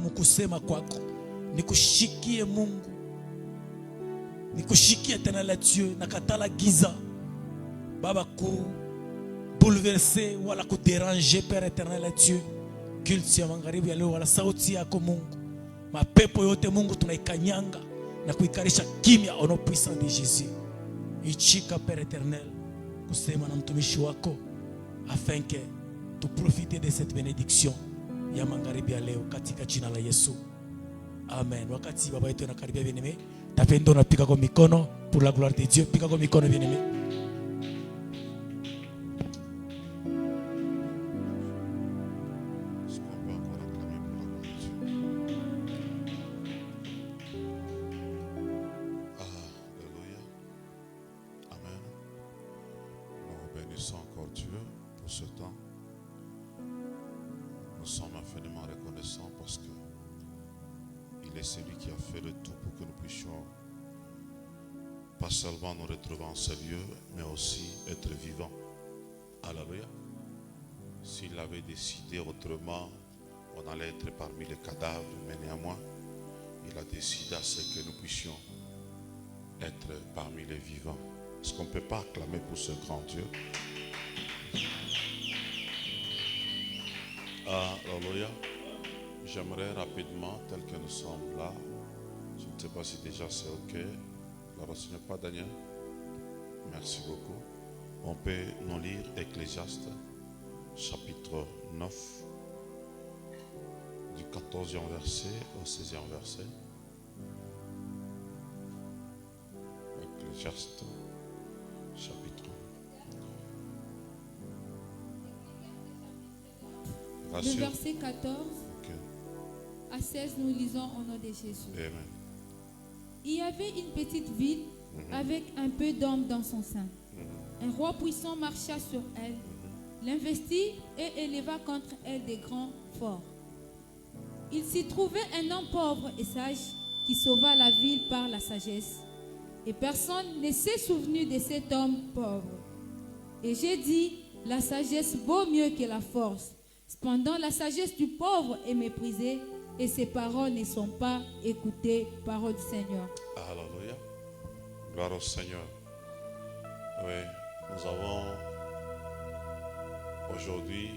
mukusema kwako. Nikushikie Mungu. Nikushikie tena la Dieu. Nakatala giza. Baba ku bouleverser wala ku déranger Père éternel Dieu. Culte ya magharibi ya leo wala sauti yako Mungu. Mapepo yote Mungu tunaikanyanga na kuikarisha kimya au nom puissant de Jésus. Ichika Père éternel kusema na mtumishi wako afin que tu profites de cette bénédiction ya magharibi ya leo katika jina la Yesu. Amen. Wakati baba yetu anakaribia bien-aimé, tapendo na pika kwa mikono pour la gloire de Dieu. Pika kwa mikono bien-aimé. Encore Dieu pour ce temps. Nous sommes infiniment reconnaissants parce que il est celui qui a fait le tout pour que nous puissions pas seulement nous retrouver en ce lieu, mais aussi être vivants. Alléluia. S'il avait décidé autrement, on allait être parmi les cadavres, mais néanmoins, il a décidé à ce que nous puissions être parmi les vivants. Est-ce qu'on ne peut pas acclamer pour ce grand Dieu? Alléluia. J'aimerais rapidement, tel que nous sommes là, je ne sais pas si déjà c'est ok. Alors, ce n'est pas Daniel. Merci beaucoup. On peut nous lire Ecclésiaste, chapitre 9, du 14e verset au 16e verset. Ecclésiaste, chapitre 9. Le verset 14 à 16, nous lisons au nom de Jésus. Amen. Il y avait une petite ville avec un peu d'hommes dans son sein. Un roi puissant marcha sur elle, l'investit et éleva contre elle des grands forts. Il s'y trouvait un homme pauvre et sage qui sauva la ville par la sagesse. Et personne ne s'est souvenu de cet homme pauvre. Et j'ai dit, la sagesse vaut mieux que la force. Cependant, la sagesse du pauvre est méprisée et ses paroles ne sont pas écoutées. Parole du Seigneur. Alléluia. Gloire au Seigneur. Oui, nous avons aujourd'hui,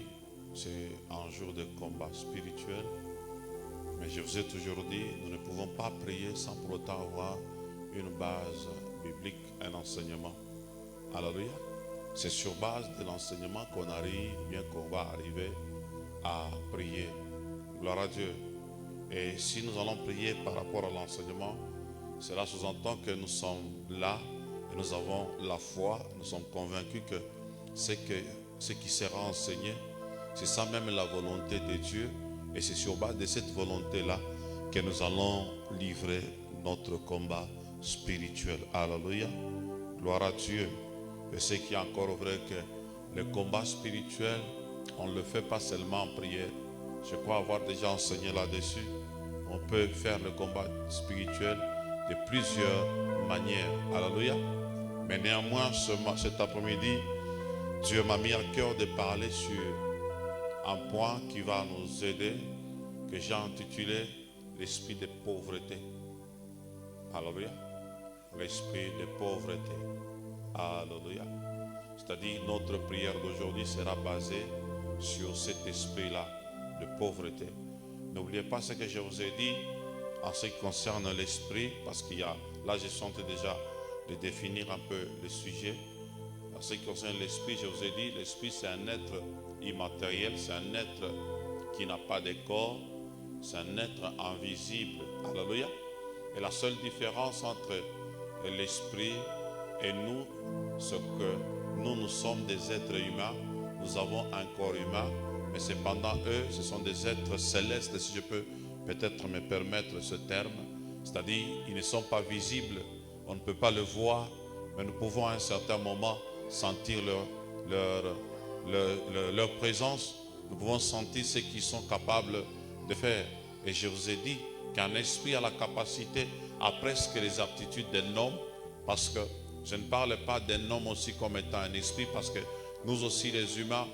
c'est un jour de combat spirituel. Mais je vous ai toujours dit, nous ne pouvons pas prier sans pour autant avoir une base biblique, un enseignement. Alléluia. C'est sur base de l'enseignement qu'on arrive, bien qu'on va arriver à prier. Gloire à Dieu. Et si nous allons prier par rapport à l'enseignement, cela sous-entend que nous sommes là et nous avons la foi, nous sommes convaincus que ce qui sera enseigné, c'est ça même la volonté de Dieu. Et c'est sur base de cette volonté-là que nous allons livrer notre combat spirituel. Alléluia. Gloire à Dieu. Et ce qui est encore vrai que le combat spirituel, on ne le fait pas seulement en prière. Je crois avoir déjà enseigné là-dessus. On peut faire le combat spirituel de plusieurs manières. Alléluia. Mais néanmoins, cet après-midi, Dieu m'a mis à cœur de parler sur un point qui va nous aider, que j'ai intitulé l'esprit de pauvreté. Alléluia. L'esprit de pauvreté. Alléluia. C'est-à-dire notre prière d'aujourd'hui sera basée sur cet esprit-là de pauvreté. N'oubliez pas ce que je vous ai dit en ce qui concerne l'esprit, parce qu'il y a, là je sentais déjà de définir un peu le sujet. En ce qui concerne l'esprit, je vous ai dit, l'esprit c'est un être immatériel, c'est un être qui n'a pas de corps, c'est un être invisible. Alléluia. Et la seule différence entre l'esprit et nous, c'est que nous sommes des êtres humains, nous avons un corps humain, mais cependant eux, ce sont des êtres célestes, si je peux peut-être me permettre ce terme, c'est-à-dire ils ne sont pas visibles, on ne peut pas le voir, mais nous pouvons à un certain moment sentir leur présence, nous pouvons sentir ce qu'ils sont capables de faire. Et je vous ai dit qu'un esprit a la capacité, a presque les aptitudes d'un homme, parce que je ne parle pas d'un homme aussi comme étant un esprit, parce que nous aussi les humains,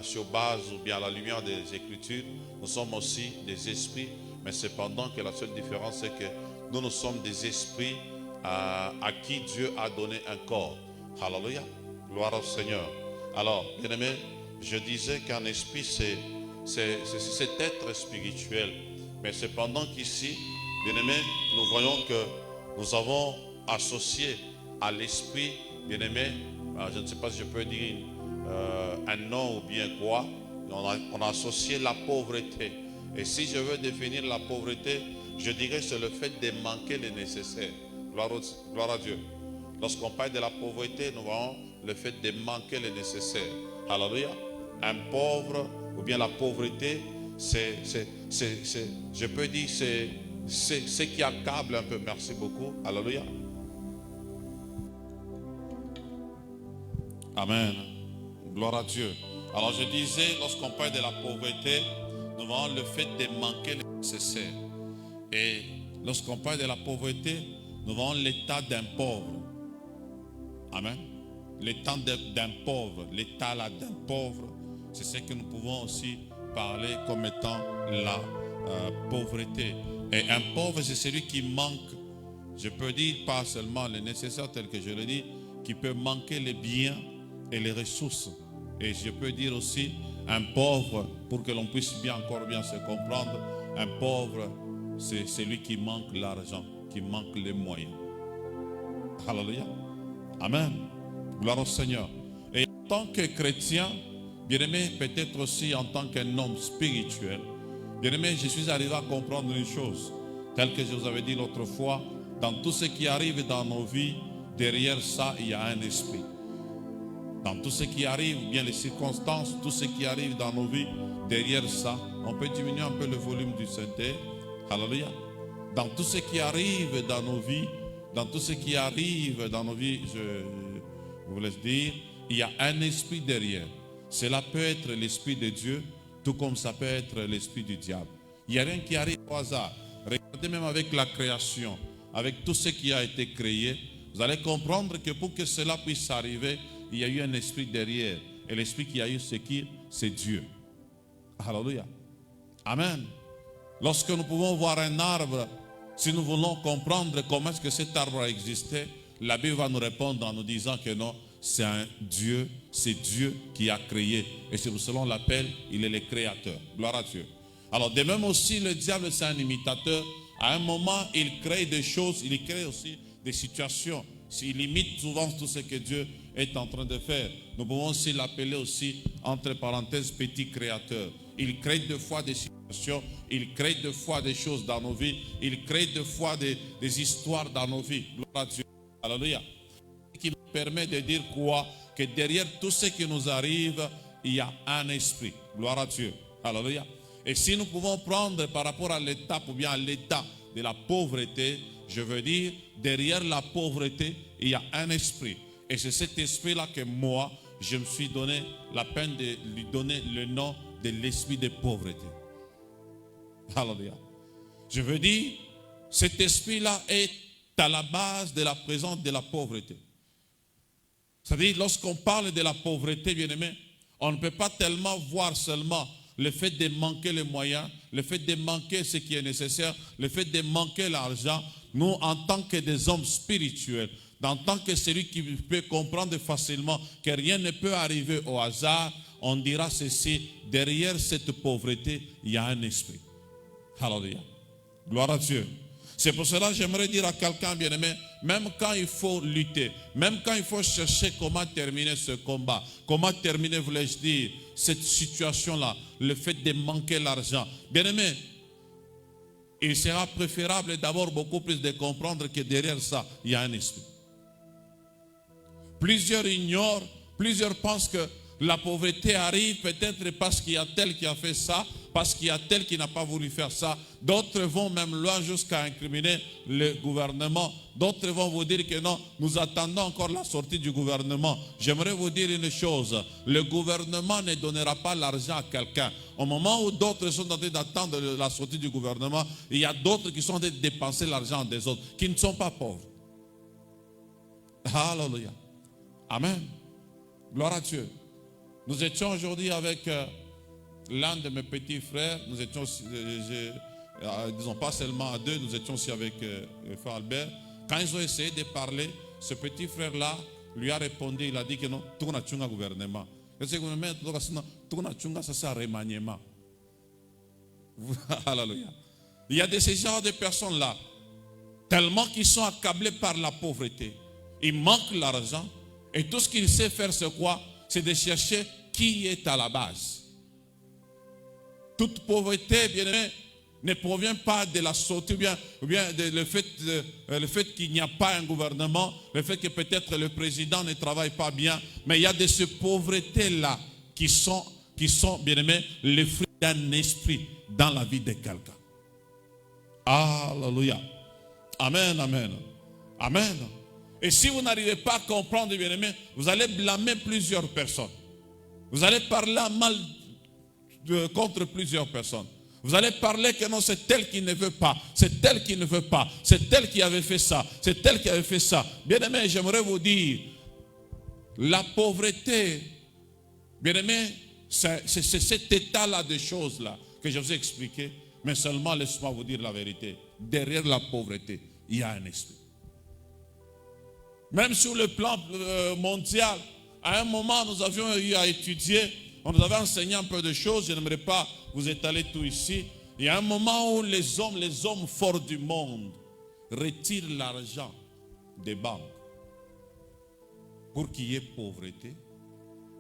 sur base ou bien à la lumière des Écritures, nous sommes aussi des esprits, mais cependant que la seule différence, c'est que nous sommes des esprits à qui Dieu a donné un corps. Alléluia. Gloire au Seigneur. Alors, bien-aimé, je disais qu'un esprit, c'est cet être spirituel. Mais cependant qu'ici, bien-aimé, nous voyons que nous avons associé à l'esprit, bien-aimé, je ne sais pas si je peux dire un nom ou bien quoi, on a associé la pauvreté. Et si je veux définir la pauvreté, je dirais que c'est le fait de manquer le nécessaire. Gloire à Dieu. Lorsqu'on parle de la pauvreté, nous voyons le fait de manquer le nécessaire. Alléluia. Un pauvre, ou bien la pauvreté, je peux dire, c'est ce qui accable un peu. Merci beaucoup. Alléluia. Amen. Gloire à Dieu. Alors je disais, lorsqu'on parle de la pauvreté, nous voyons le fait de manquer le nécessaire. Et lorsqu'on parle de la pauvreté, nous voyons l'état d'un pauvre. Amen. L'état d'un pauvre, l'état là d'un pauvre, c'est ce que nous pouvons aussi parler comme étant la pauvreté. Et un pauvre, c'est celui qui manque, je peux dire pas seulement le nécessaire tel que je le dis, qui peut manquer les biens et les ressources. Et je peux dire aussi, un pauvre, pour que l'on puisse encore bien se comprendre, un pauvre, c'est celui qui manque l'argent, qui manque les moyens. Alléluia. Amen. Gloire au Seigneur. Et en tant que chrétien, bien-aimé, peut-être aussi en tant qu'un homme spirituel, bien-aimé, je suis arrivé à comprendre une chose, telle que je vous avais dit l'autre fois, dans tout ce qui arrive dans nos vies, derrière ça, il y a un esprit. Dans tout ce qui arrive, bien les circonstances, tout ce qui arrive dans nos vies, derrière ça, on peut diminuer un peu le volume du synthé. Alléluia. Dans tout ce qui arrive dans nos vies, je vous laisse dire, il y a un esprit derrière. Cela peut être l'esprit de Dieu, tout comme ça peut être l'esprit du diable. Il n'y a rien qui arrive au hasard. Regardez même avec la création, avec tout ce qui a été créé, vous allez comprendre que pour que cela puisse arriver, il y a eu un esprit derrière. Et l'esprit qui a eu, c'est qui? C'est Dieu. Alléluia. Amen. Lorsque nous pouvons voir un arbre, si nous voulons comprendre comment est-ce que cet arbre a existé, la Bible va nous répondre en nous disant que non, c'est Dieu qui a créé. Et c'est pour cela qu'on l'appelle, il est le créateur. Gloire à Dieu. Alors de même aussi, le diable, c'est un imitateur. À un moment, il crée des choses, il crée aussi des situations. Il imite souvent tout ce que Dieu est en train de faire. Nous pouvons aussi l'appeler aussi, entre parenthèses, petit créateur. Il crée deux fois des situations, il crée deux fois des choses dans nos vies, il crée deux fois des histoires dans nos vies. Gloire à Dieu. Alléluia. Ce qui nous permet de dire quoi? Que derrière tout ce qui nous arrive, il y a un esprit. Gloire à Dieu. Alléluia. Et si nous pouvons prendre par rapport à l'étape ou bien à l'état de la pauvreté, je veux dire, derrière la pauvreté, il y a un esprit. Et c'est cet esprit-là que moi, je me suis donné la peine de lui donner le nom de l'esprit de pauvreté. Alléluia. Je veux dire, cet esprit-là est à la base de la présence de la pauvreté. C'est-à-dire, lorsqu'on parle de la pauvreté, bien-aimé, on ne peut pas tellement voir seulement le fait de manquer les moyens, le fait de manquer ce qui est nécessaire, le fait de manquer l'argent. Nous, en tant que des hommes spirituels, en tant que celui qui peut comprendre facilement que rien ne peut arriver au hasard, on dira ceci, derrière cette pauvreté, il y a un esprit. Alléluia. Gloire à Dieu. C'est pour cela que j'aimerais dire à quelqu'un, bien-aimé, même quand il faut lutter, même quand il faut chercher comment terminer ce combat, comment terminer, voulais-je dire, cette situation-là, le fait de manquer l'argent. Bien-aimé, il sera préférable d'abord beaucoup plus de comprendre que derrière ça, il y a un esprit. Plusieurs ignorent, plusieurs pensent que la pauvreté arrive peut-être parce qu'il y a tel qui a fait ça, parce qu'il y a tel qui n'a pas voulu faire ça. D'autres vont même loin jusqu'à incriminer le gouvernement. D'autres vont vous dire que non, nous attendons encore la sortie du gouvernement. J'aimerais vous dire une chose, le gouvernement ne donnera pas l'argent à quelqu'un. Au moment où d'autres sont en train d'attendre la sortie du gouvernement, il y a d'autres qui sont en train de dépenser l'argent des autres, qui ne sont pas pauvres. Alléluia. Amen. Gloire à Dieu. Nous étions aujourd'hui avec l'un de mes petits frères. Nous étions disons pas seulement à deux, nous étions aussi avec frère Albert. Quand ils ont essayé de parler, ce petit frère-là lui a répondu, il a dit que non, tout le monde gouvernement. Ça c'est un remaniement. Alléluia. Il y a de ces genres de personnes-là, tellement qu'ils sont accablés par la pauvreté. Ils manquent l'argent et tout ce qu'ils savent faire, c'est quoi? C'est de chercher qui est à la base. Toute pauvreté, bien aimé, ne provient pas de la sortie, ou bien le fait qu'il n'y a pas un gouvernement, le fait que peut-être le président ne travaille pas bien, mais il y a de ces pauvretés-là qui sont, bien aimé, le fruit d'un esprit dans la vie de quelqu'un. Alléluia. Amen, amen. Amen. Et si vous n'arrivez pas à comprendre, bien aimé, vous allez blâmer plusieurs personnes. Vous allez parler mal contre plusieurs personnes. Vous allez parler que non, c'est tel qui ne veut pas, c'est tel qui ne veut pas, c'est tel qui avait fait ça, c'est tel qui avait fait ça. Bien aimé, j'aimerais vous dire, la pauvreté, bien aimé, c'est cet état-là de choses-là que je vous ai expliqué, mais seulement laisse-moi vous dire la vérité. Derrière la pauvreté, il y a un esprit. Même sur le plan mondial, à un moment, nous avions eu à étudier, on nous avait enseigné un peu de choses, je n'aimerais pas vous étaler tout ici. Il y a un moment où les hommes forts du monde retirent l'argent des banques pour qu'il y ait pauvreté.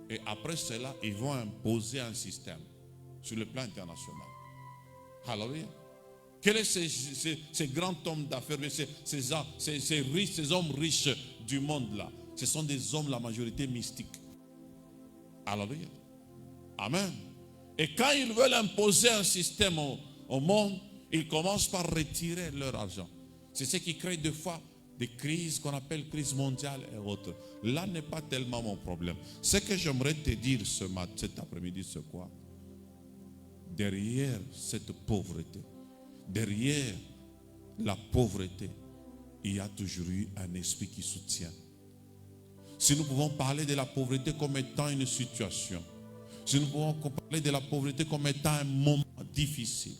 Et après cela, ils vont imposer un système sur le plan international. Alléluia. Quels sont ces grands hommes d'affaires, ces hommes riches du monde-là? Ce sont des hommes, la majorité mystiques. Alléluia. Amen. Et quand ils veulent imposer un système au monde, ils commencent par retirer leur argent. C'est ce qui crée des fois des crises qu'on appelle crise mondiale et autres. Là n'est pas tellement mon problème. Ce que j'aimerais te dire cet après-midi, c'est quoi? Derrière cette pauvreté, derrière la pauvreté, il y a toujours eu un esprit qui soutient. Si nous pouvons parler de la pauvreté comme étant une situation, si nous pouvons parler de la pauvreté comme étant un moment difficile,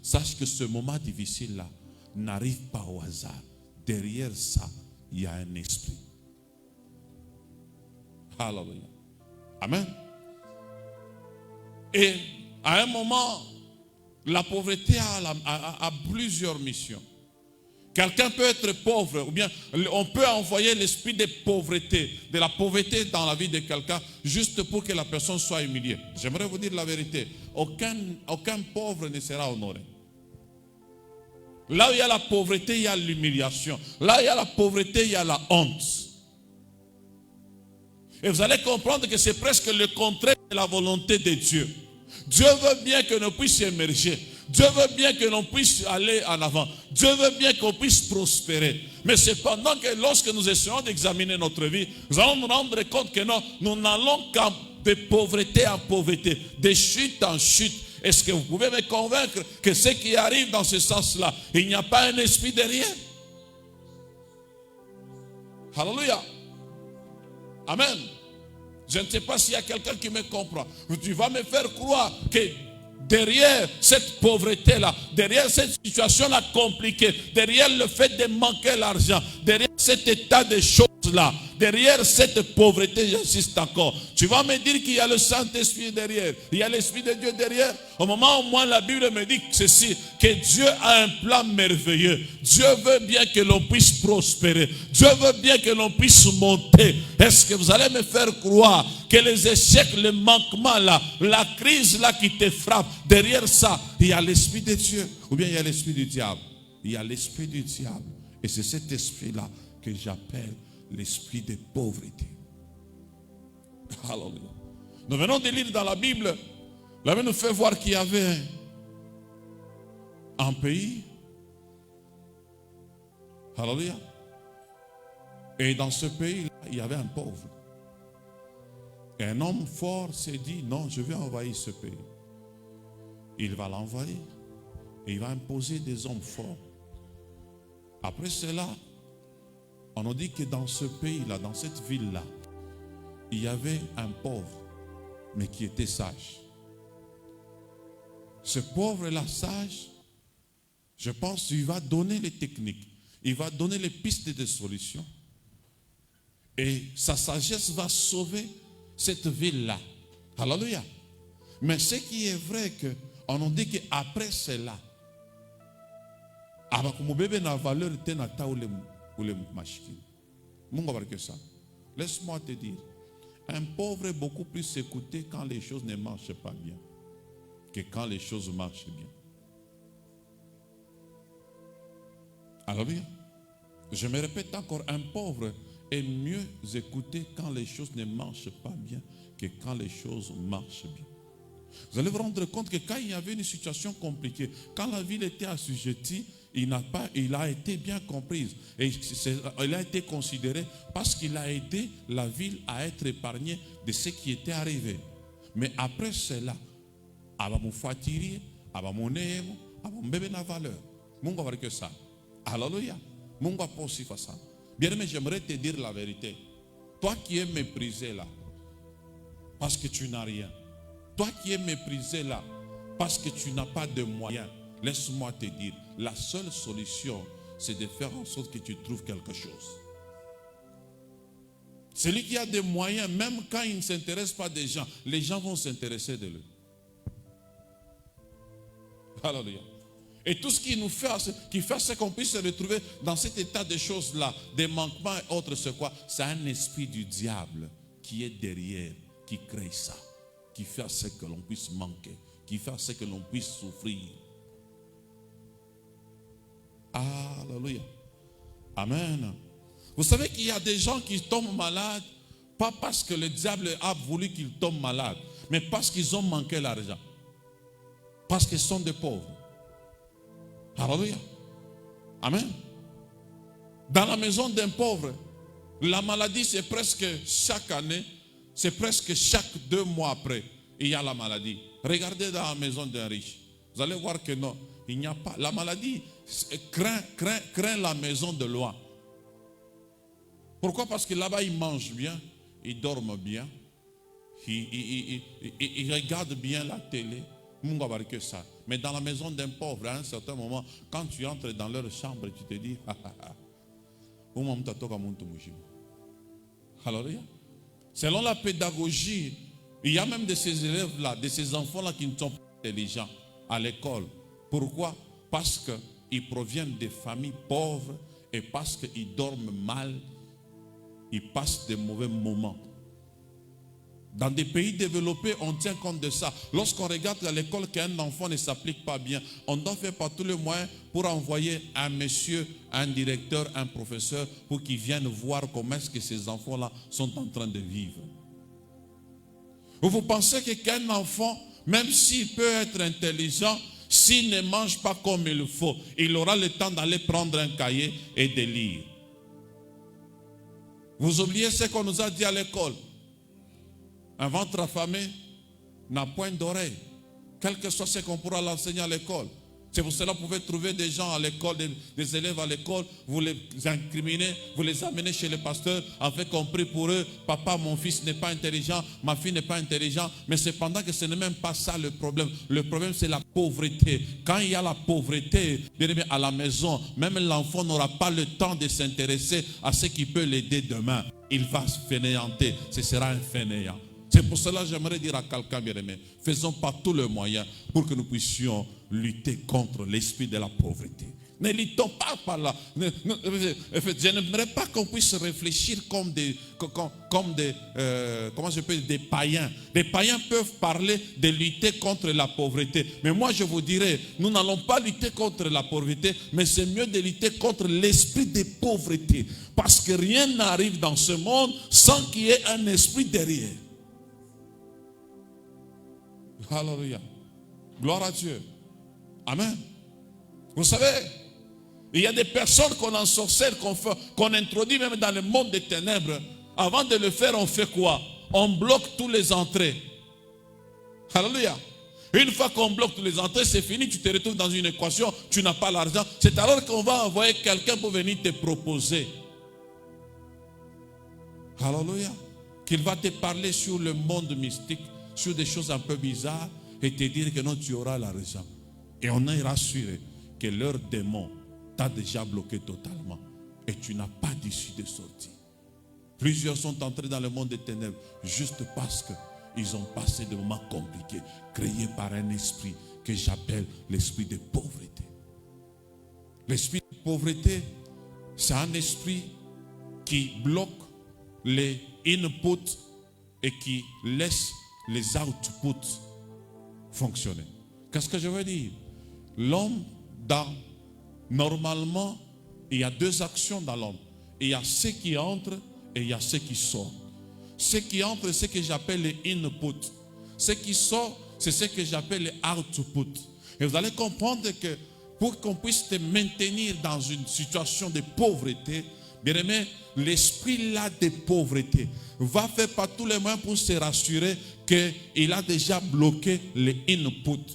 sache que ce moment difficile-là n'arrive pas au hasard. Derrière ça, il y a un esprit. Alléluia. Amen. Et à un moment, la pauvreté a plusieurs missions. Quelqu'un peut être pauvre, ou bien on peut envoyer l'esprit de pauvreté, de la pauvreté dans la vie de quelqu'un, juste pour que la personne soit humiliée. J'aimerais vous dire la vérité. Aucun pauvre ne sera honoré. Là où il y a la pauvreté, il y a l'humiliation. Là où il y a la pauvreté, il y a la honte. Et vous allez comprendre que c'est presque le contraire de la volonté de Dieu. Dieu veut bien que nous puissions émerger. Dieu veut bien que l'on puisse aller en avant. Dieu veut bien qu'on puisse prospérer. Mais cependant que lorsque nous essayons d'examiner notre vie, nous allons nous rendre compte que non, nous n'allons qu'en de pauvreté en pauvreté, de chute en chute. Est-ce que vous pouvez me convaincre que ce qui arrive dans ce sens-là, il n'y a pas un esprit derrière? Alléluia. Amen. Je ne sais pas s'il y a quelqu'un qui me comprend. Tu vas me faire croire que derrière cette pauvreté-là, derrière cette situation-là compliquée, derrière le fait de manquer l'argent, derrière cet état de choses-là, derrière cette pauvreté, j'insiste encore, tu vas me dire qu'il y a le Saint-Esprit derrière, il y a l'Esprit de Dieu derrière. Au moment où moi la Bible me dit ceci, que Dieu a un plan merveilleux. Dieu veut bien que l'on puisse prospérer. Dieu veut bien que l'on puisse monter. Est-ce que vous allez me faire croire que les échecs, le manquement là, la crise là qui te frappe, derrière ça, il y a l'Esprit de Dieu ou bien il y a l'Esprit du diable? Il y a l'Esprit du diable. Et c'est cet esprit-là que j'appelle l'esprit de pauvreté. Alléluia. Nous venons de lire dans la Bible, la Bible nous fait voir qu'il y avait un pays. Alléluia. Et dans ce pays-là, il y avait un pauvre. Et un homme fort s'est dit, non, je vais envahir ce pays. Il va l'envahir. Et il va imposer des hommes forts. Après cela, on nous dit que dans ce pays-là, dans cette ville-là, il y avait un pauvre, mais qui était sage. Ce pauvre-là sage, Je pense qu'il va donner les techniques. Il va donner les pistes de solutions. Et sa sagesse va sauver cette ville-là. Alléluia. Mais ce qui est vrai que on nous dit qu'après cela, valeur laisse-moi te dire, un pauvre est beaucoup plus écouté quand les choses ne marchent pas bien que quand les choses marchent bien. Alléluia. Je me répète encore, un pauvre est mieux écouté quand les choses ne marchent pas bien que quand les choses marchent bien. Vous allez vous rendre compte que quand il y avait une situation compliquée, quand la ville était assujettie, il a été bien compris. Et il a été considéré parce qu'il a aidé la ville à être épargnée de ce qui était arrivé. Mais après cela, il valeur. Mungu va que ça. Alléluia. Mungu a aussi fait ça. Bien aimé, j'aimerais te dire la vérité. Toi qui es méprisé là, parce que tu n'as rien. Toi qui es méprisé là, parce que tu n'as pas de moyens. Laisse-moi te dire, la seule solution, c'est de faire en sorte que tu trouves quelque chose. Celui qui a des moyens, même quand il ne s'intéresse pas des gens, les gens vont s'intéresser de lui. Alléluia. Et tout ce qui nous fait, qui fait ce qu'on puisse se retrouver dans cet état de choses-là, des manquements et autres, c'est quoi? C'est un esprit du diable qui est derrière, qui crée ça, qui fait ce que l'on puisse manquer, qui fait ce que l'on puisse souffrir. Alléluia. Amen. Vous savez qu'il y a des gens qui tombent malades, pas parce que le diable a voulu qu'ils tombent malades, mais parce qu'ils ont manqué l'argent. Parce qu'ils sont des pauvres. Alléluia. Amen. Dans la maison d'un pauvre, la maladie, c'est presque chaque année, c'est presque chaque 2 mois après, il y a la maladie. Regardez dans la maison d'un riche. Vous allez voir que non, il n'y a pas. La maladie craint la maison de loin. Pourquoi? Parce que là-bas, ils mangent bien, ils dorment bien, ils regardent bien la télé. Que ça. Mais dans la maison d'un pauvre, à un certain moment, quand tu entres dans leur chambre, tu te dis, Alléluia. Selon la pédagogie, il y a même de ces élèves-là, de ces enfants-là qui ne sont pas intelligents à l'école. Pourquoi? Parce qu'ils proviennent des familles pauvres et parce qu'ils dorment mal, ils passent de mauvais moments. Dans des pays développés, on tient compte de ça. Lorsqu'on regarde à l'école qu'un enfant ne s'applique pas bien, on doit faire par tous les moyens pour envoyer un monsieur, un directeur, un professeur, pour qu'ils viennent voir comment est-ce que ces enfants-là sont en train de vivre. Vous pensez qu'un enfant, même s'il peut être intelligent, s'il ne mange pas comme il faut, il aura le temps d'aller prendre un cahier et de lire. Vous oubliez ce qu'on nous a dit à l'école. Un ventre affamé n'a point d'oreille. Quel que soit ce qu'on pourra l'enseigner à l'école. C'est pour cela que vous pouvez trouver des gens à l'école, des élèves à l'école, vous les incriminez, vous les amenez chez le pasteur, afin qu'on prie pour eux. Papa, mon fils n'est pas intelligent, ma fille n'est pas intelligente. Mais cependant que ce n'est même pas ça le problème. Le problème, c'est la pauvreté. Quand il y a la pauvreté, bien aimé, à la maison, même l'enfant n'aura pas le temps de s'intéresser à ce qui peut l'aider demain. Il va se fainéanter. Ce sera un fainéant. C'est pour cela que j'aimerais dire à quelqu'un, bien aimé, faisons par tous les moyens pour que nous puissions lutter contre l'esprit de la pauvreté. Ne luttons pas par là. Je n'aimerais pas qu'on puisse réfléchir comme des païens. Des païens peuvent parler de lutter contre la pauvreté. Mais moi je vous dirais, nous n'allons pas lutter contre la pauvreté, mais c'est mieux de lutter contre l'esprit de pauvreté. Parce que rien n'arrive dans ce monde sans qu'il y ait un esprit derrière. Alléluia. Gloire à Dieu. Amen. Vous savez, il y a des personnes qu'on ensorcelle, qu'on introduit même dans le monde des ténèbres. Avant de le faire, on fait quoi? On bloque tous les entrées. Alléluia. Une fois qu'on bloque tous les entrées, c'est fini, tu te retrouves dans une équation, tu n'as pas l'argent. C'est alors qu'on va envoyer quelqu'un pour venir te proposer. Alléluia. Qu'il va te parler sur le monde mystique, sur des choses un peu bizarres et te dire que non, tu auras l'argent. Et on est rassuré que leur démon t'a déjà bloqué totalement et tu n'as pas d'issue de sortie. Plusieurs sont entrés dans le monde des ténèbres juste parce qu'ils ont passé des moments compliqués, créés par un esprit que j'appelle l'esprit de pauvreté. L'esprit de pauvreté, c'est un esprit qui bloque les inputs et qui laisse les outputs fonctionner. Qu'est-ce que je veux dire? L'homme, normalement, il y a deux actions dans l'homme. Il y a ce qui entre et il y a ce qui sort. Ce qui entre, c'est ce que j'appelle les inputs. Ce qui sort, c'est ce que j'appelle les outputs. Et vous allez comprendre que pour qu'on puisse te maintenir dans une situation de pauvreté, bien aimé, l'esprit là de pauvreté va faire par tous les moyens pour se rassurer qu'il a déjà bloqué les inputs.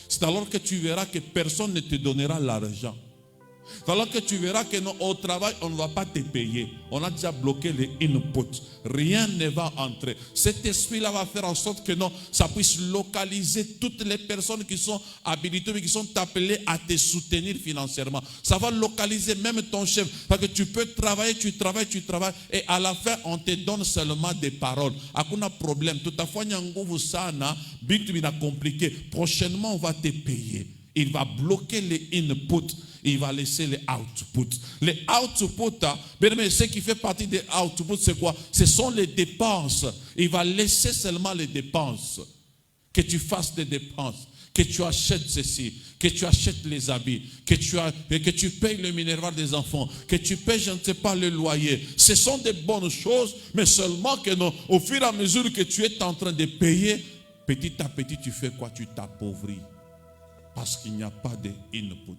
C'est alors que tu verras que personne ne te donnera l'argent. C'est alors que tu verras que non, au travail, on ne va pas te payer. On a déjà bloqué les inputs. Rien ne va entrer. Cet esprit-là va faire en sorte que non, ça puisse localiser toutes les personnes qui sont habilitées, qui sont appelées à te soutenir financièrement. Ça va localiser même ton chef. Parce que tu peux travailler, tu travailles, et à la fin, on te donne seulement des paroles. Akuna problème. Tout à fait, nyangovu sana, bitu bina compliqué. Prochainement, on va te payer. Il va bloquer les inputs. Il va laisser les outputs. Les outputs, ce qui fait partie des outputs, c'est quoi? Ce sont les dépenses. Il va laisser seulement les dépenses. Que tu fasses des dépenses. Que tu achètes ceci. Que tu achètes les habits. Que tu payes le minerval des enfants. Que tu payes, je ne sais pas, le loyer. Ce sont des bonnes choses, mais seulement que non, au fur et à mesure que tu es en train de payer, petit à petit, tu fais quoi? Tu t'appauvris. Parce qu'il n'y a pas d'input.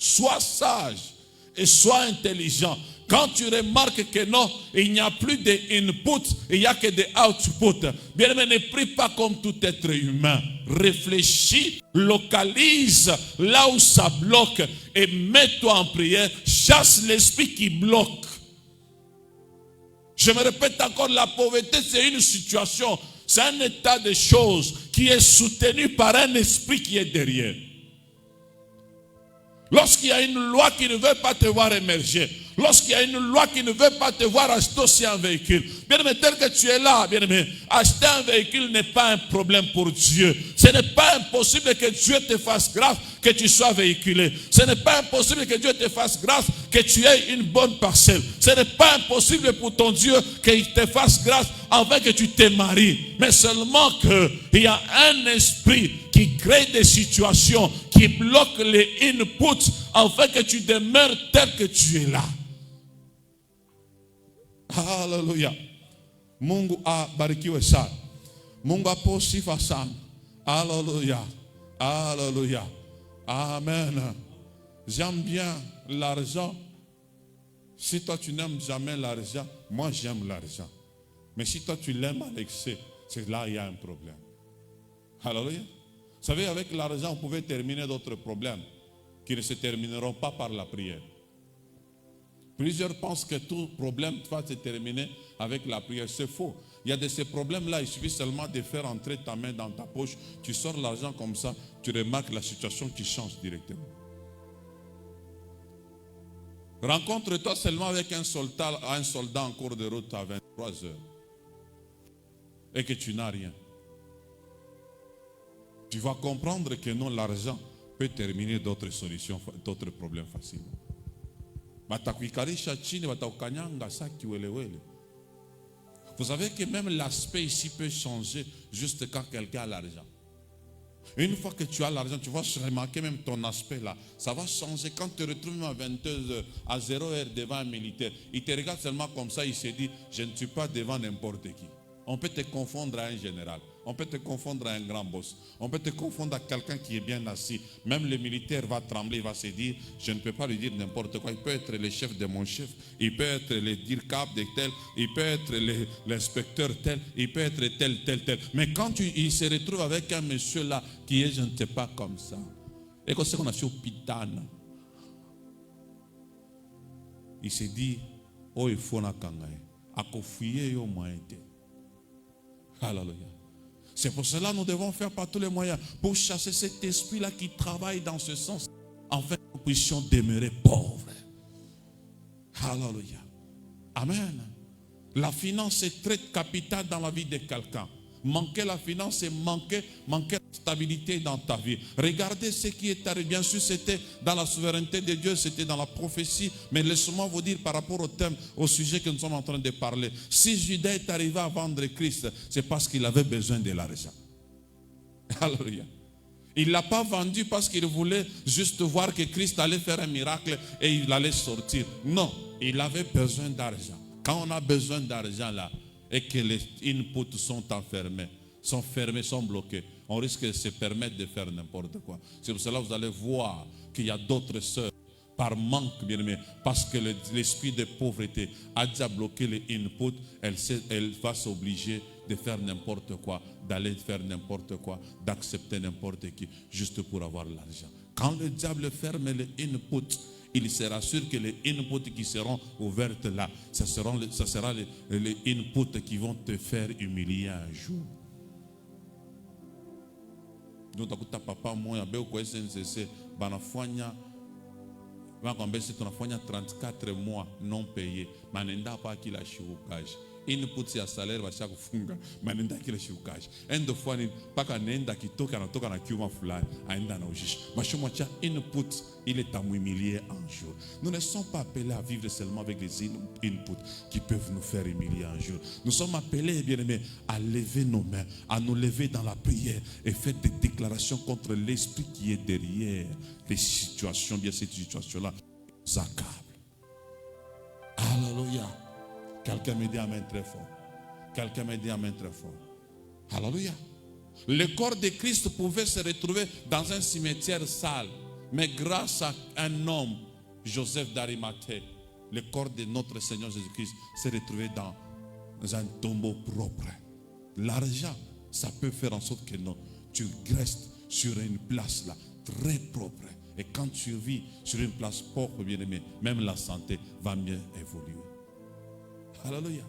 Sois sage et sois intelligent. Quand tu remarques que non, il n'y a plus d'input, il n'y a que des outputs. Bien aimé, ne prie pas comme tout être humain. Réfléchis, localise là où ça bloque et mets-toi en prière. Chasse l'esprit qui bloque. Je me répète encore, la pauvreté, c'est une situation, c'est un état de choses qui est soutenu par un esprit qui est derrière. Lorsqu'il y a une loi qui ne veut pas te voir émerger, lorsqu'il y a une loi qui ne veut pas te voir acheter aussi un véhicule, bien aimé, tel que tu es là, bien aimé, acheter un véhicule n'est pas un problème pour Dieu. Ce n'est pas impossible que Dieu te fasse grâce que tu sois véhiculé. Ce n'est pas impossible que Dieu te fasse grâce que tu aies une bonne parcelle. Ce n'est pas impossible pour ton Dieu qu'il te fasse grâce afin que tu te maries. Mais seulement qu'il y a un esprit qui crée des situations, qui bloque les inputs afin que tu demeures tel que tu es là. Alléluia. Mungu abarikiwe sana. Mungu apewe sifa sana. Alléluia. Alléluia. Amen. J'aime bien l'argent. Si toi tu n'aimes jamais l'argent, moi j'aime l'argent. Mais si toi tu l'aimes à l'excès, c'est là il y a un problème. Alléluia. Vous savez, avec l'argent, vous pouvez terminer d'autres problèmes qui ne se termineront pas par la prière. Plusieurs pensent que tout problème va se terminer avec la prière. C'est faux. Il y a de ces problèmes-là, il suffit seulement de faire entrer ta main dans ta poche. Tu sors l'argent comme ça, tu remarques la situation qui change directement. Rencontre-toi seulement avec un soldat en cours de route à 23 heures et que tu n'as rien. Tu vas comprendre que non, l'argent peut terminer d'autres solutions, d'autres problèmes facilement. Vous savez que même l'aspect ici peut changer juste quand quelqu'un a l'argent. Une fois que tu as l'argent, tu vas remarquer même ton aspect là. Ça va changer quand tu te retrouves à 22h, à 0h devant un militaire. Il te regarde seulement comme ça, il se dit, je ne suis pas devant n'importe qui. On peut te confondre à un général. On peut te confondre à un grand boss. On peut te confondre à quelqu'un qui est bien assis. Même le militaire va trembler, il va se dire, je ne peux pas lui dire n'importe quoi. Il peut être le chef de mon chef. Il peut être le dire-cap de tel. Il peut être l'inspecteur tel. Il peut être tel. Mais quand il se retrouve avec un monsieur là qui est, je ne sais pas, comme ça. Et quand c'est qu'on a sur Pitana, il se dit, oh, il faut na kangaye. Akofouye yo moite. Alléluia. C'est pour cela que nous devons faire par tous les moyens pour chasser cet esprit-là qui travaille dans ce sens. afin que nous puissions demeurer pauvres. Alléluia. Amen. La finance est très capitale dans la vie de quelqu'un. Manquer la finance, c'est manquer la stabilité dans ta vie. Regardez ce qui est arrivé. Bien sûr, c'était dans la souveraineté de Dieu, c'était dans la prophétie. Mais laissez-moi vous dire par rapport au thème, au sujet que nous sommes en train de parler. Si Judas est arrivé à vendre Christ, c'est parce qu'il avait besoin de l'argent. Alléluia. Il ne l'a pas vendu parce qu'il voulait juste voir que Christ allait faire un miracle et il allait sortir. Non, il avait besoin d'argent. Quand on a besoin d'argent là, et que les inputs sont enfermés, sont fermés, sont bloqués, on risque de se permettre de faire n'importe quoi. C'est pour cela que vous allez voir qu'il y a d'autres sœurs, par manque, bien aimé, parce que l'esprit de pauvreté a déjà bloqué les inputs, elle va s'obliger de faire n'importe quoi, d'aller faire n'importe quoi, d'accepter n'importe qui, juste pour avoir l'argent. Quand le diable ferme les inputs, il sera sûr que les inputs qui seront ouvertes là, ça sera les inputs qui vont te faire humilier un jour. Nous takuta papa moi abe ko SNCC banafanya bangombesi tunafanya 34 mois non payés, manenda pa kila shiukage. Input ya salaire basha kufunga manenda kile shukaji endo fwani paka nenda kitoka anatoka na kiuma fulani aenda na ujishi mashomo cha input il est à m'humilier un jour. Nous ne sommes pas appelés à vivre seulement avec les inputs qui peuvent nous faire humilier un jour. Nous sommes appelés, bien aimés, à lever nos mains, à nous lever dans la prière et faire des déclarations contre l'esprit qui est derrière les situations, bien cette situation là nous accable. Alléluia. Quelqu'un me dit amen très fort. Quelqu'un me dit amen très fort. Alléluia. Le corps de Christ pouvait se retrouver dans un cimetière sale. Mais grâce à un homme, Joseph d'Arimathée, le corps de notre Seigneur Jésus-Christ s'est retrouvé dans un tombeau propre. L'argent, ça peut faire en sorte que non, tu restes sur une place là, très propre. Et quand tu vis sur une place propre, bien aimé, même la santé va mieux évoluer. Hallelujah.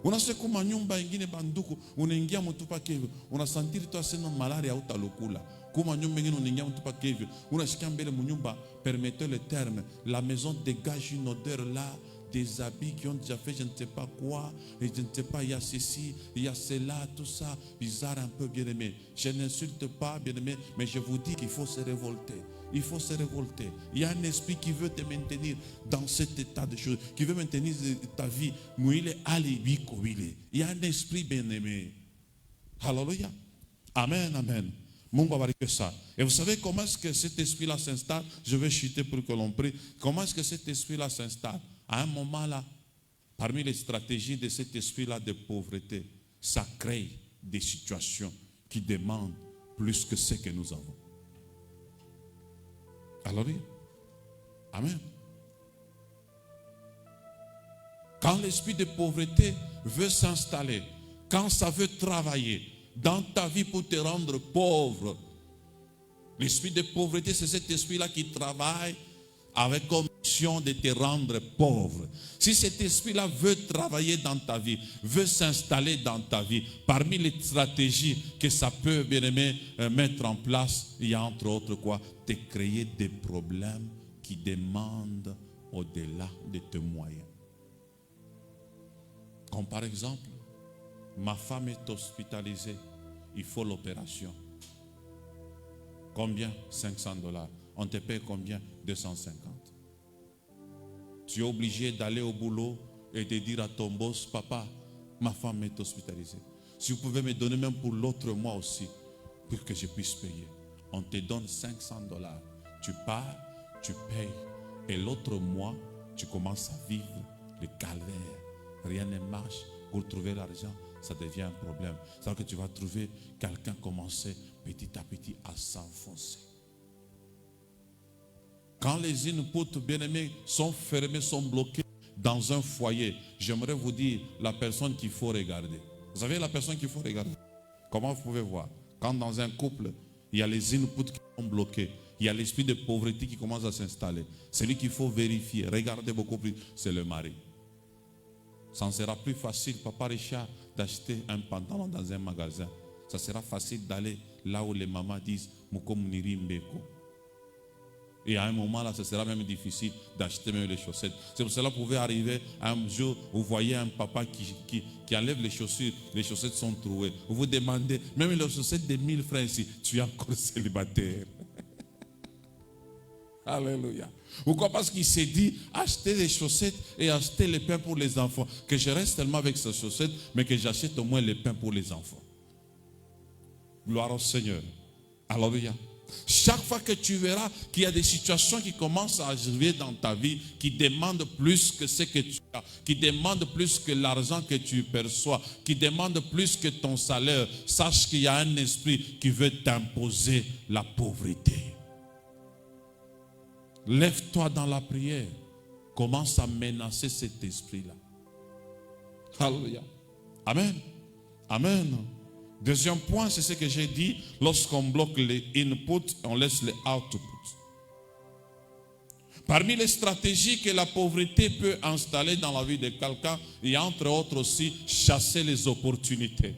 Unasiku manyumba ingine banduku unaingia mtupa kevyo unasantiri tu asena malaria utalokula kuma nyumba ingine unaingia mtupa kevyo unashikia mbele munyumba permettez le terme la maison dégage une odeur là des habits qui ont déjà fait je ne sais pas quoi et je ne sais pas il y a ceci il y a cela tout ça bizarre un peu bien aimé. Je n'insulte pas bien aimé mais je vous dis qu'il faut se révolter. Il faut se révolter. Il y a un esprit qui veut te maintenir dans cet état de choses, qui veut maintenir ta vie. Il y a un esprit bien-aimé. Alléluia. Amen, amen. Mungu abariki ça. Et vous savez comment est-ce que cet esprit-là s'installe? Je vais chuter pour que l'on prie. Comment est-ce que cet esprit-là s'installe? À un moment là, parmi les stratégies de cet esprit-là de pauvreté, ça crée des situations qui demandent plus que ce que nous avons. Alors, amen. Quand l'esprit de pauvreté veut s'installer, quand ça veut travailler dans ta vie pour te rendre pauvre, l'esprit de pauvreté, c'est cet esprit-là qui travaille avec comme mission de te rendre pauvre. Si cet esprit-là veut travailler dans ta vie, veut s'installer dans ta vie, parmi les stratégies que ça peut, bien aimé, mettre en place, il y a entre autres quoi? Te créer des problèmes qui demandent au-delà de tes moyens. Comme par exemple, ma femme est hospitalisée, il faut l'opération. Combien? $500. On te paye combien? 250. Tu es obligé d'aller au boulot et de dire à ton boss, papa, ma femme est hospitalisée. Si vous pouvez me donner même pour l'autre mois aussi, pour que je puisse payer. On te donne $500. Tu pars, tu payes. Et l'autre mois, tu commences à vivre le calvaire. Rien ne marche. Pour trouver l'argent, ça devient un problème. C'est-à-dire que tu vas trouver quelqu'un commencer petit à petit à s'enfoncer. Quand les inputs bien-aimés sont fermés, sont bloqués dans un foyer, j'aimerais vous dire la personne qu'il faut regarder. Vous savez la personne qu'il faut regarder? Comment vous pouvez voir? Quand dans un couple, il y a les inputs qui sont bloqués, il y a l'esprit de pauvreté qui commence à s'installer. Celui qu'il faut vérifier, regardez beaucoup plus, c'est le mari. Ça en sera plus facile, papa Richard, d'acheter un pantalon dans un magasin. Ça sera facile d'aller là où les mamans disent Muko Muniri Mbeko. Et à un moment là, ce sera même difficile d'acheter même les chaussettes. C'est pour cela que vous pouvez arriver un jour, vous voyez un papa qui enlève les chaussures, les chaussettes sont trouées. Vous vous demandez, même les chaussettes de 1000 francs ici, tu es encore célibataire. Alléluia. Pourquoi? Parce qu'il s'est dit, acheter les chaussettes et acheter les pains pour les enfants. Que je reste tellement avec ces chaussettes, mais que j'achète au moins les pains pour les enfants. Gloire au Seigneur. Alléluia. Chaque fois que tu verras qu'il y a des situations qui commencent à arriver dans ta vie, qui demandent plus que ce que tu as, qui demandent plus que l'argent que tu perçois, qui demandent plus que ton salaire, sache qu'il y a un esprit qui veut t'imposer la pauvreté. Lève-toi dans la prière. Commence à menacer cet esprit-là. Alléluia. Amen. Amen. Deuxième point, c'est ce que j'ai dit. Lorsqu'on bloque les inputs, on laisse les outputs. Parmi les stratégies que la pauvreté peut installer dans la vie de quelqu'un, il y a entre autres aussi chasser les opportunités.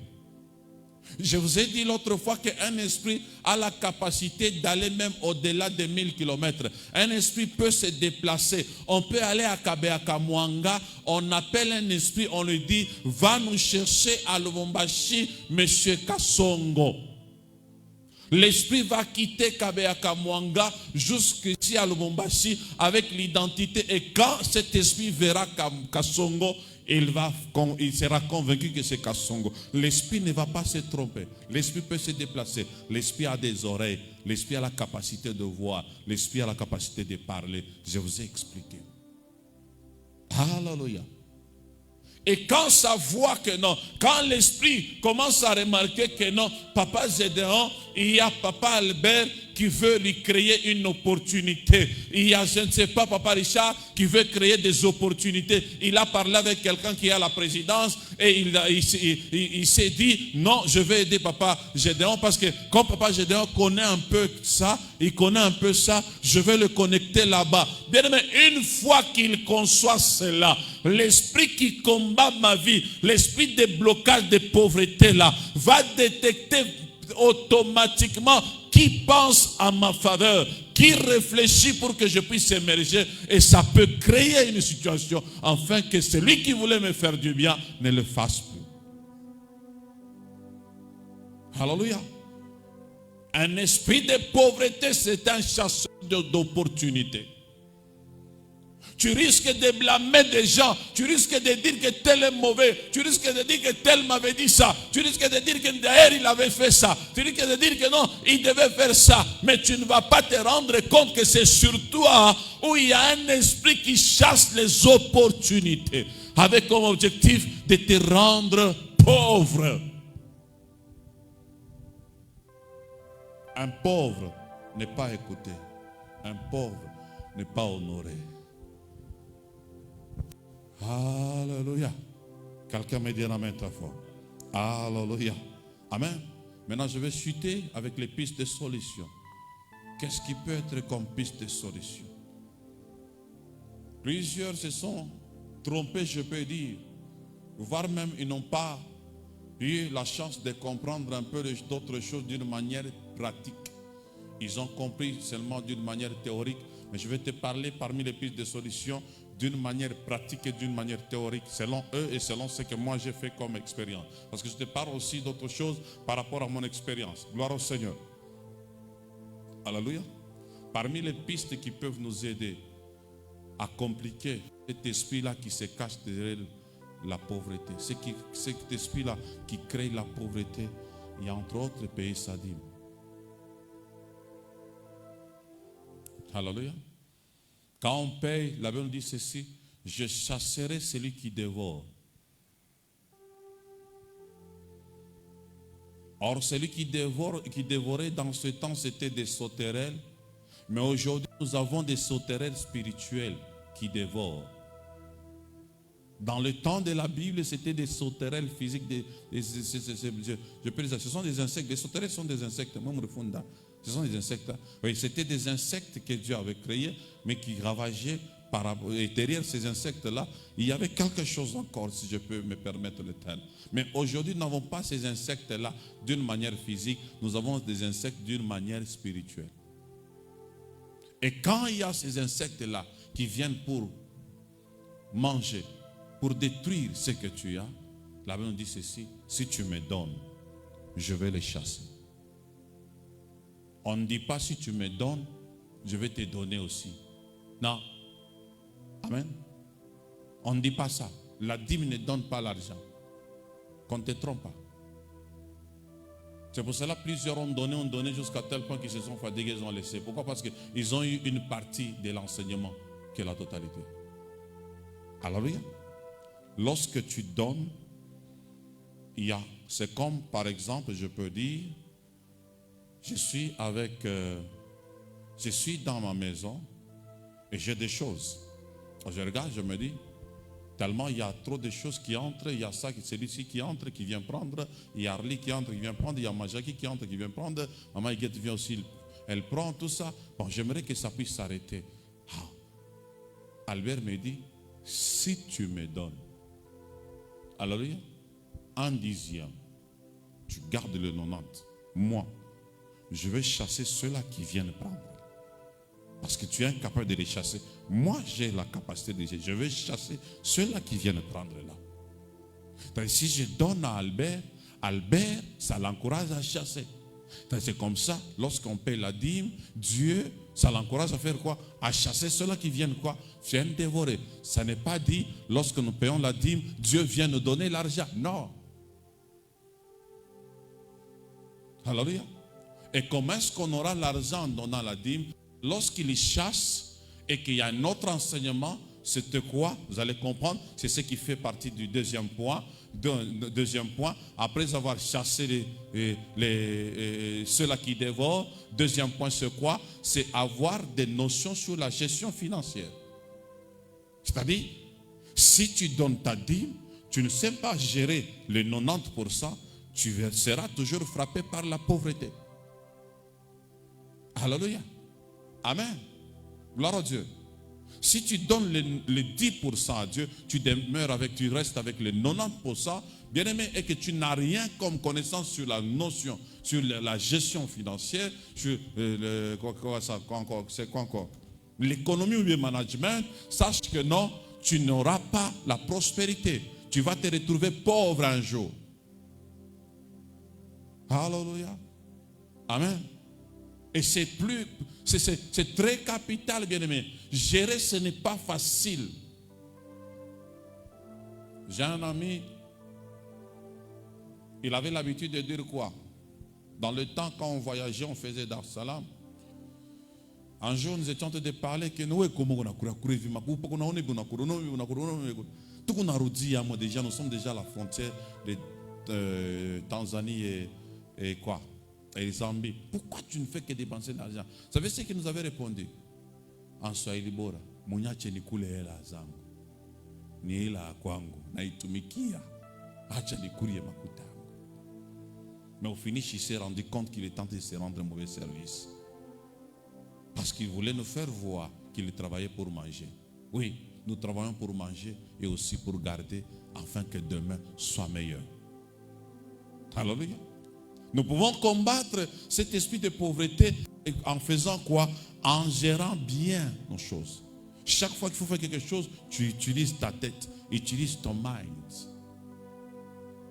Je vous ai dit l'autre fois qu'un esprit a la capacité d'aller même au-delà de 1000 km. Un esprit peut se déplacer. On peut aller à Kabeakamwanga, on appelle un esprit, on lui dit, va nous chercher à Lubumbashi, monsieur Kasongo. L'esprit va quitter Kabeakamwanga jusqu'ici à Lubumbashi avec l'identité. Et quand cet esprit verra Kasongo, il sera convaincu que c'est Kasongo. L'esprit ne va pas se tromper. L'esprit peut se déplacer. L'esprit a des oreilles. L'esprit a la capacité de voir. L'esprit a la capacité de parler. Je vous ai expliqué. Alléluia. Et quand ça voit que non, quand l'esprit commence à remarquer que non, papa Gédéon, il y a papa Albert qui veut lui créer une opportunité. Il y a, je ne sais pas, papa Richard qui veut créer des opportunités. Il a parlé avec quelqu'un qui est à la présidence et il s'est dit, non, je vais aider papa Gédéon parce que quand papa Gédéon connaît un peu ça, il connaît un peu ça, je vais le connecter là-bas. Bien aimé, une fois qu'il conçoit cela, l'esprit qui combat ma vie, l'esprit de blocage de pauvreté là, va détecter automatiquement qui pense à ma faveur, qui réfléchit pour que je puisse émerger, et ça peut créer une situation afin que celui qui voulait me faire du bien ne le fasse plus. Alléluia. Un esprit de pauvreté, c'est un chasseur d'opportunités. Tu risques de blâmer des gens. Tu risques de dire que tel est mauvais. Tu risques de dire que tel m'avait dit ça. Tu risques de dire que d'ailleurs il avait fait ça. Tu risques de dire que non, il devait faire ça. Mais tu ne vas pas te rendre compte que c'est sur toi où il y a un esprit qui chasse les opportunités. Avec comme objectif de te rendre pauvre. Un pauvre n'est pas écouté. Un pauvre n'est pas honoré. Alléluia. Quelqu'un me dit un amen très fort. Alléluia. Amen. Maintenant, je vais chuter avec les pistes de solution. Qu'est-ce qui peut être comme piste de solution? Plusieurs se sont trompés, je peux dire. Voire même, ils n'ont pas eu la chance de comprendre un peu d'autres choses d'une manière pratique. Ils ont compris seulement d'une manière théorique. Mais je vais te parler parmi les pistes de solution d'une manière pratique et d'une manière théorique, selon eux et selon ce que moi j'ai fait comme expérience. Parce que je te parle aussi d'autres choses par rapport à mon expérience. Gloire au Seigneur. Alléluia. Parmi les pistes qui peuvent nous aider à compliquer cet esprit-là qui se cache derrière la pauvreté, cet esprit-là qui crée la pauvreté, il y a entre autres pays Sadim. Alléluia. Quand on paye, la Bible dit ceci, je chasserai celui qui dévore. Or, celui qui dévorait dans ce temps, c'était des sauterelles. Mais aujourd'hui, nous avons des sauterelles spirituelles qui dévorent. Dans le temps de la Bible, c'était des sauterelles physiques. Je peux dire, ce sont des insectes. Les sauterelles sont des insectes. Ce sont des insectes. Oui, c'était des insectes que Dieu avait créés, mais qui ravageaient et derrière ces insectes-là, il y avait quelque chose encore, si je peux me permettre le terme. Mais aujourd'hui, nous n'avons pas ces insectes-là d'une manière physique, nous avons des insectes d'une manière spirituelle. Et quand il y a ces insectes-là qui viennent pour manger, pour détruire ce que tu as, la Bible nous dit ceci: si tu me donnes, je vais les chasser. On ne dit pas si tu me donnes, je vais te donner aussi. Non. Amen. On ne dit pas ça. La dîme ne donne pas l'argent. Qu'on ne te trompe pas. C'est pour cela que plusieurs ont donné jusqu'à tel point qu'ils se sont fatigués, ils ont laissé. Pourquoi? Parce qu'ils ont eu une partie de l'enseignement qui est la totalité. Alléluia. Lorsque tu donnes, c'est comme par exemple, je peux dire, je suis dans ma maison et j'ai des choses. Je regarde, je me dis, tellement il y a trop de choses qui entrent, il y a ça, celui-ci qui entre, qui vient prendre, il y a Arlie qui entre, qui vient prendre, il y a Majaki qui entre, qui vient prendre, Maman Iguette vient aussi, elle prend tout ça. Bon, j'aimerais que ça puisse s'arrêter. Albert me dit, si tu me donnes, alléluia, 1/10, tu gardes le 90, moi, je vais chasser ceux-là qui viennent prendre. Parce que tu es incapable de les chasser. Moi, j'ai la capacité de les chasser. Je vais chasser ceux-là qui viennent prendre là. Donc, si je donne à Albert, ça l'encourage à chasser. C'est comme ça, lorsqu'on paie la dîme, Dieu, ça l'encourage à faire quoi? À chasser ceux-là qui viennent quoi? Viennent dévorer. Ça n'est pas dit, lorsque nous payons la dîme, Dieu vient nous donner l'argent. Non. Alléluia. Et comment est-ce qu'on aura l'argent en donnant la dîme? Lorsqu'il chasse et qu'il y a un autre enseignement, c'est quoi? Vous allez comprendre, c'est ce qui fait partie du deuxième point. Deuxième point, après avoir chassé ceux-là qui dévorent, deuxième point, c'est quoi? C'est avoir des notions sur la gestion financière. C'est-à-dire, si tu donnes ta dîme, tu ne sais pas gérer les 90%, tu seras toujours frappé par la pauvreté. Alléluia. Amen. Gloire à Dieu. Si tu donnes les 10% à Dieu, tu restes avec les 90%, bien aimé, et que tu n'as rien comme connaissance sur la notion, sur la gestion financière, sur l'économie ou le management, sache que non, tu n'auras pas la prospérité. Tu vas te retrouver pauvre un jour. Alléluia. Amen. Et c'est très capital, bien aimé. Gérer, ce n'est pas facile. J'ai un ami, il avait l'habitude de dire quoi? Dans le temps, quand on voyageait, on faisait Dar es Salaam. Un jour, nous étions en train de parler que nous, nous sommes déjà à la frontière de Tanzanie et quoi? Et Zambie. Pourquoi tu ne fais que dépenser de l'argent? Vous savez ce qu'il nous avait répondu? En Swahili bora, munyache nikule hela zangu. Ni hela kwangu, naitumikia. Acha nikulie makuta. Mais au finish, il s'est rendu compte qu'il est tenté de se rendre un mauvais service. Parce qu'il voulait nous faire voir qu'il travaillait pour manger. Oui, nous travaillons pour manger et aussi pour garder afin que demain soit meilleur. Alléluia. Nous pouvons combattre cet esprit de pauvreté en faisant quoi? En gérant bien nos choses. Chaque fois qu'il faut faire quelque chose, tu utilises ta tête, utilise ton mind.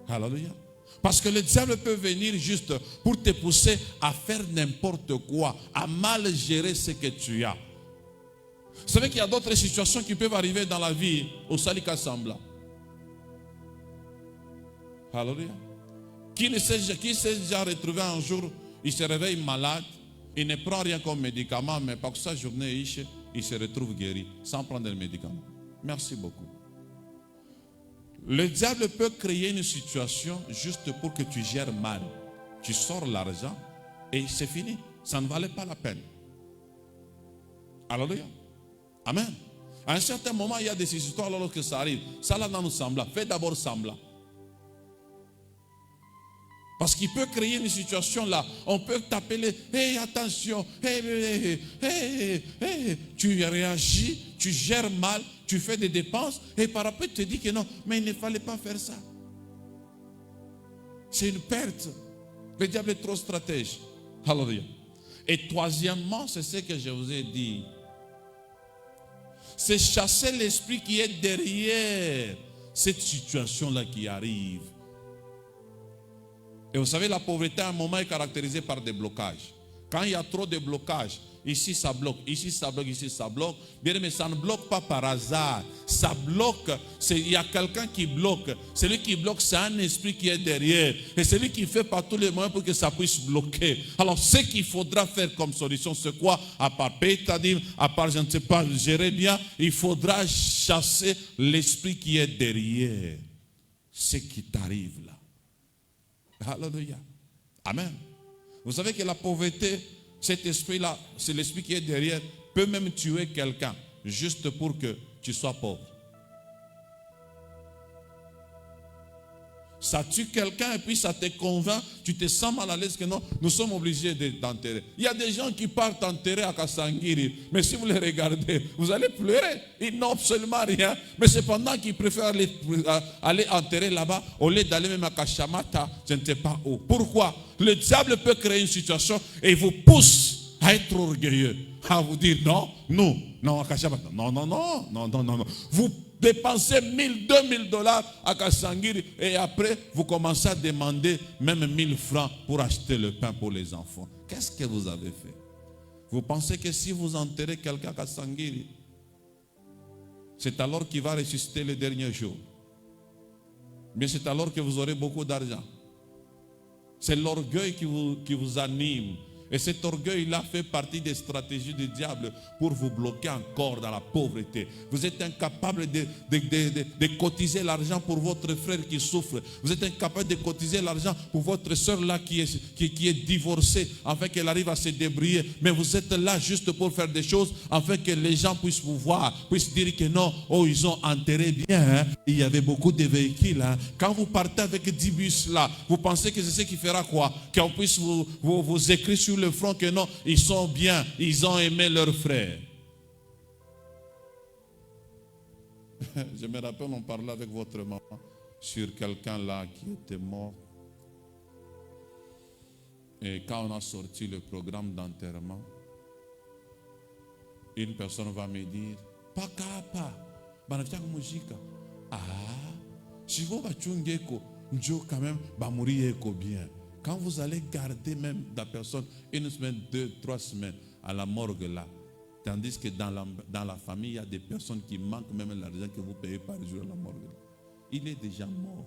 Alléluia. Parce que le diable peut venir juste pour te pousser à faire n'importe quoi, à mal gérer ce que tu as. Vous savez qu'il y a d'autres situations qui peuvent arriver dans la vie au Salika Sambla. Alléluia. Qui s'est déjà retrouvé un jour, il se réveille malade, il ne prend rien comme médicament, mais par sa journée, il se retrouve guéri, sans prendre le médicament. Merci beaucoup. Le diable peut créer une situation juste pour que tu gères mal. Tu sors l'argent et c'est fini. Ça ne valait pas la peine. Alléluia. Amen. À un certain moment, il y a des histoires lorsque ça arrive. Ça là nous semble. Fais d'abord semblant. Parce qu'il peut créer une situation là. On peut t'appeler, hey, attention, hey, tu réagis, tu gères mal, tu fais des dépenses, et par après tu te dis que non, mais il ne fallait pas faire ça. C'est une perte. Le diable est trop stratège. Alléluia. Et troisièmement, c'est ce que je vous ai dit. C'est chasser l'esprit qui est derrière cette situation-là qui arrive. Et vous savez, la pauvreté à un moment est caractérisée par des blocages. Quand il y a trop de blocages, ici ça bloque, ici ça bloque, ici ça bloque. Bien, mais ça ne bloque pas par hasard. Ça bloque, il y a quelqu'un qui bloque. Celui qui bloque, c'est un esprit qui est derrière. Et celui qui fait par tous les moyens pour que ça puisse bloquer. Alors, ce qu'il faudra faire comme solution, c'est quoi? À part pétadim, à part, je ne sais pas, gérer bien, il faudra chasser l'esprit qui est derrière ce qui t'arrive là. Alléluia. Amen. Vous savez que la pauvreté, cet esprit-là, c'est l'esprit qui est derrière, peut même tuer quelqu'un juste pour que tu sois pauvre. Ça tue quelqu'un et puis ça te convainc, tu te sens mal à l'aise que non, nous sommes obligés d'enterrer. Il y a des gens qui partent enterrer à Kasangiri, mais si vous les regardez, vous allez pleurer. Ils n'ont absolument rien, mais cependant qu'ils préfèrent aller enterrer là-bas au lieu d'aller même à Kashamata, je ne sais pas où. Pourquoi? Le diable peut créer une situation et vous pousse à être orgueilleux, à vous dire non, non, à Kashamata, non. Vous dépensez 1000, 2000 dollars à Kasangiri et après vous commencez à demander même 1000 francs pour acheter le pain pour les enfants. Qu'est-ce que vous avez fait? Vous pensez que si vous enterrez quelqu'un à Kasangiri, c'est alors qu'il va ressusciter le dernier jour? Mais c'est alors que vous aurez beaucoup d'argent. C'est l'orgueil qui vous anime. Et cet orgueil-là fait partie des stratégies du diable pour vous bloquer encore dans la pauvreté. Vous êtes incapable de cotiser l'argent pour votre frère qui souffre. Vous êtes incapable de cotiser l'argent pour votre soeur-là qui est divorcée, afin qu'elle arrive à se débrouiller. Mais vous êtes là juste pour faire des choses, afin que les gens puissent vous voir, puissent dire que non, oh, ils ont enterré bien. Hein. Il y avait beaucoup de véhicules. Hein. Quand vous partez avec 10 bus là, vous pensez que c'est ce qui fera quoi? Qu'on puisse vous écrire sur le front que non, ils sont bien, ils ont aimé leur frère. Je me rappelle, on parlait avec votre maman sur quelqu'un là qui était mort. Et quand on a sorti le programme d'enterrement, une personne va me dire, Pakapa, banafika mujika. Ah, si vous bachungeko, njo quand même, bamurieko bien. Quand vous allez garder même la personne une semaine, 2, 3 semaines à la morgue là, tandis que dans la famille, il y a des personnes qui manquent même l'argent que vous payez par jour à la morgue là. Il est déjà mort.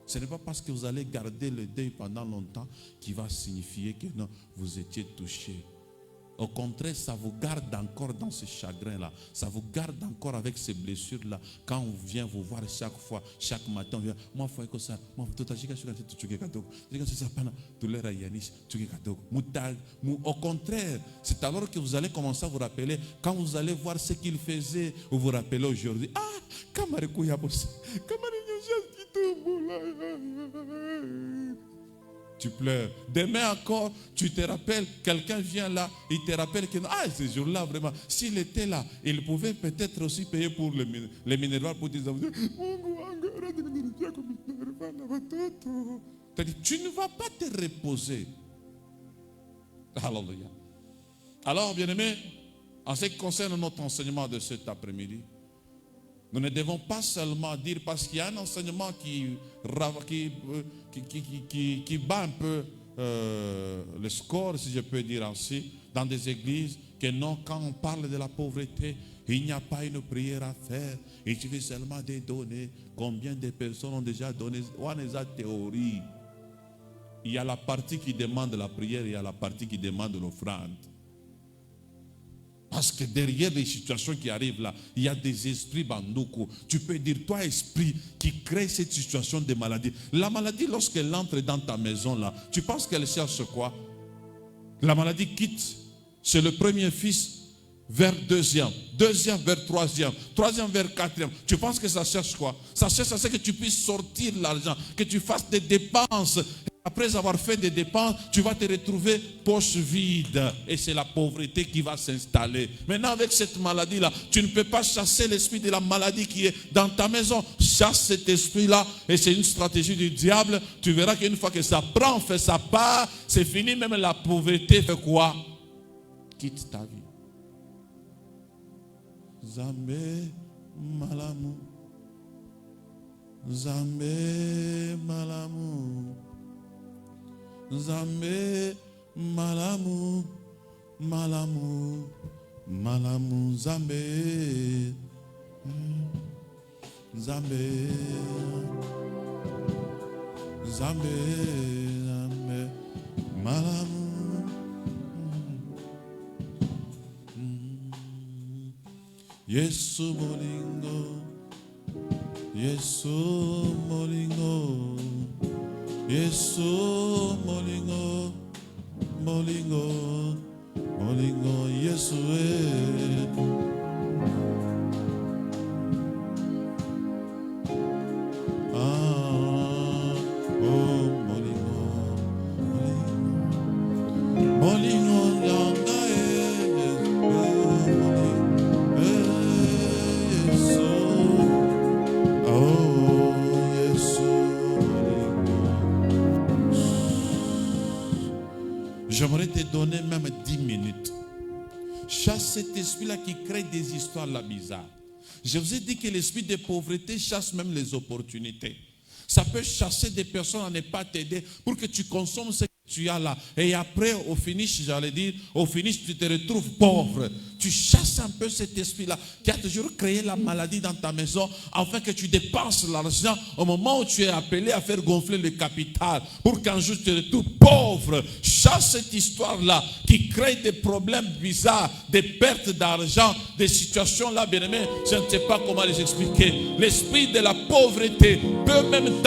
Ce n'est pas parce que vous allez garder le deuil pendant longtemps qui va signifier que non, vous étiez touché. Au contraire, ça vous garde encore dans ce chagrin-là. Ça vous garde encore avec ces blessures-là. Quand on vient vous voir chaque fois, chaque matin, on vient, moi, il faut que ça, moi, au contraire, c'est alors que vous allez commencer à vous rappeler, quand vous allez voir ce qu'il faisait, vous vous rappelez aujourd'hui, ah, tu pleures. Demain encore, tu te rappelles, quelqu'un vient là, il te rappelle que ah, ce jour-là, vraiment, s'il était là, il pouvait peut-être aussi payer pour les minéraires pour tes enfants. Tu ne vas pas te reposer. Alléluia. Alors, bien-aimés, en ce qui concerne notre enseignement de cet après-midi, nous ne devons pas seulement dire, parce qu'il y a un enseignement qui bat un peu le score, si je peux dire ainsi, dans des églises, que non, quand on parle de la pauvreté, il n'y a pas une prière à faire. Il suffit seulement de donner. Combien de personnes ont déjà donné? On est à théorie. Il y a la partie qui demande la prière, il y a la partie qui demande l'offrande. Parce que derrière les situations qui arrivent là, il y a des esprits bandouko. Tu peux dire, toi esprit qui crée cette situation de maladie. La maladie, lorsqu'elle entre dans ta maison là, tu penses qu'elle cherche quoi? La maladie quitte. C'est le premier fils vers deuxième vers troisième vers quatrième. Tu penses que ça cherche quoi? Ça cherche à ce que tu puisses sortir l'argent, que tu fasses des dépenses. Après avoir fait des dépenses, tu vas te retrouver poche vide. Et c'est la pauvreté qui va s'installer. Maintenant, avec cette maladie-là, tu ne peux pas chasser l'esprit de la maladie qui est dans ta maison. Chasse cet esprit-là. Et c'est une stratégie du diable. Tu verras qu'une fois que ça prend, fait sa part, c'est fini. Même la pauvreté fait quoi? Quitte ta vie. Zambé malamu. Zambé malamu. Zambé malamu, malamu, malamu, Zambé, Zambé, Zambé, Zambé, malamu. Yesu molingo, Yesu molingo. Yesu molingo, molingo, molingo, Yesu oh molingo, molingo, molingo yanga Yesu, oh Yesu. J'aimerais te donner même 10 minutes. Chasse cet esprit-là qui crée des histoires là bizarres. Je vous ai dit que l'esprit de pauvreté chasse même les opportunités. Ça peut chasser des personnes à ne pas t'aider pour que tu consommes ce que tu as là. Et après, au finish, j'allais dire, au finish, tu te retrouves pauvre. Tu chasses un peu cet esprit-là qui a toujours créé la maladie dans ta maison afin que tu dépenses l'argent au moment où tu es appelé à faire gonfler le capital pour qu'un jour tu te retrouves pauvre. Chasse cette histoire-là qui crée des problèmes bizarres, des pertes d'argent, des situations là, bien aimé, je ne sais pas comment les expliquer. L'esprit de la pauvreté peut même